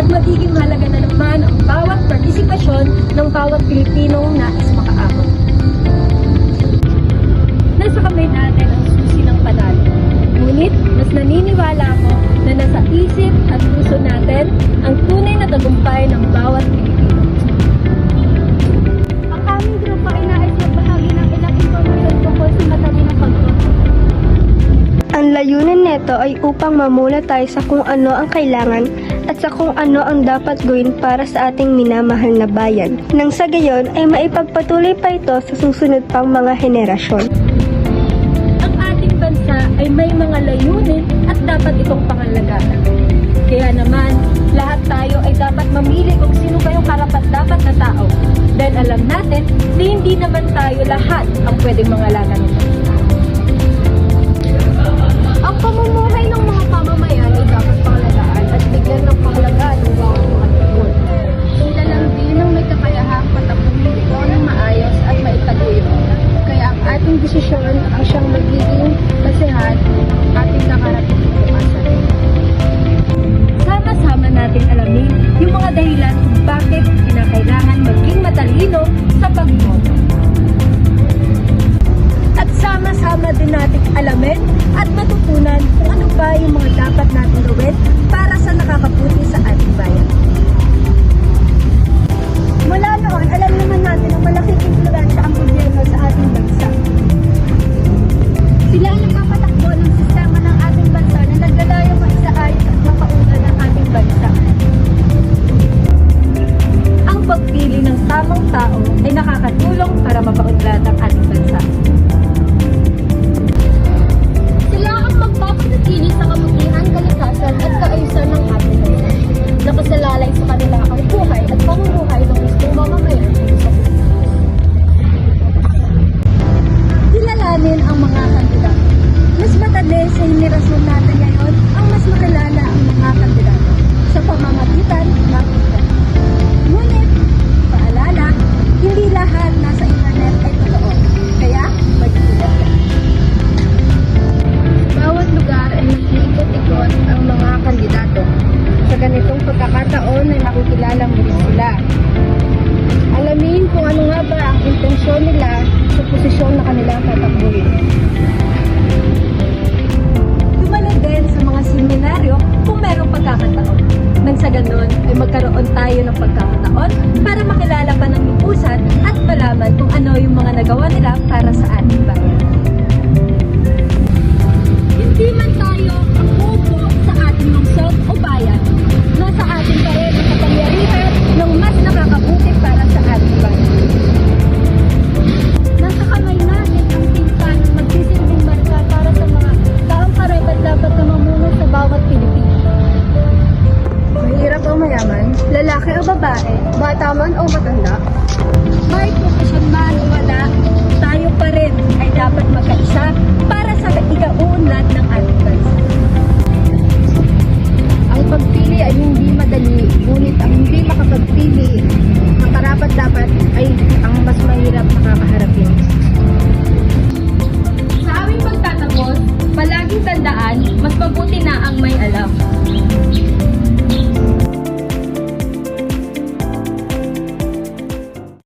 magiging mahalaga na naman ang bawat partisipasyon ng bawat Pilipinong nais makaabot. Nasa kamay natin ang susi ng panalo. Ngunit, mas naniniwala ako na nasa isip at puso natin ang tunay na tagumpay ng bawat Pilipino. Ang aming grupo ay nais magbahagi ng ilang impormasyon tungkol sa matalinong pagtuto. Ang layunin nito ay upang mamula tayo sa kung ano ang kailangan at sa kung ano ang dapat gawin para sa ating minamahal na bayan. Nang sa gayon ay maipagpatuloy pa ito sa susunod pang mga henerasyon. Ang ating bansa ay may mga layunin at dapat itong pangalagaan. Kaya naman, lahat tayo ay dapat mamili kung sino ba yung karapat-dapat na tao. Dahil alam natin na hindi naman tayo lahat ang pwedeng mangalaga nito. Ang pamumuhay ng mga mamamayan ay dapat pangalagaan at bigyan ng pangalagaan ng bawat mga tungkol. Sila lang din ang may kakayahang patapunin ito ng maayos at maitaguyod. Kaya ang ating desisyon ang siyang magiging basehan ng ating nakarating bukasan. Sama-sama natin alamin yung mga dahilan kung bakit kinakailangan maging matalino sa pagboto. At sama-sama din natin alamin at matutunan kung ano ba yung mga dapat natin gawin para sa nakakabuti sa ating bayan. Mula noon, alam naman natin ang malaking impluwensya ang gobyerno sa ating bansa. Sila ang nagpapatakbo ng sistema ng ating bansa na naglalayong maisaayos at mapaunlad ng ating bansa. Ang pagpili ng tamang tao ay nakakatulong para mapaunlad ang ating bansa. Sila ang magpapanatili sa kabutihan, kalikasan at kaayusan ng ating bansa. Nakasalalay sa kanila ang buhay at pamumuhay ng gustong mamamayan sa Pilipinas. Kilalanin ang mga kandidato. Mas matali sa henerasyon natin ngayon ang mas makilala ang mga kandidato sa pamamagitan ng internet. Ngunit, paalala, hindi lahat nasa internet ay totoo. Kaya, mag-ingat ka. Bawat lugar ay nag-iikot-ikot ang mga kandidato. Sa ganitong pagkakataon ay makikilala mo rin sila. Alamin kung ano nga ba ang intensyon nila sa posisyon na kanilang tatakbuhin. Dumalo din sa mga seminaryo kung merong pagkakataon. Nang sa ganon ay magkaroon tayo ng pagkakataon para makilala pa ng lubusan at malaman kung ano yung mga nagawa nila para sa ating bayan. Hindi man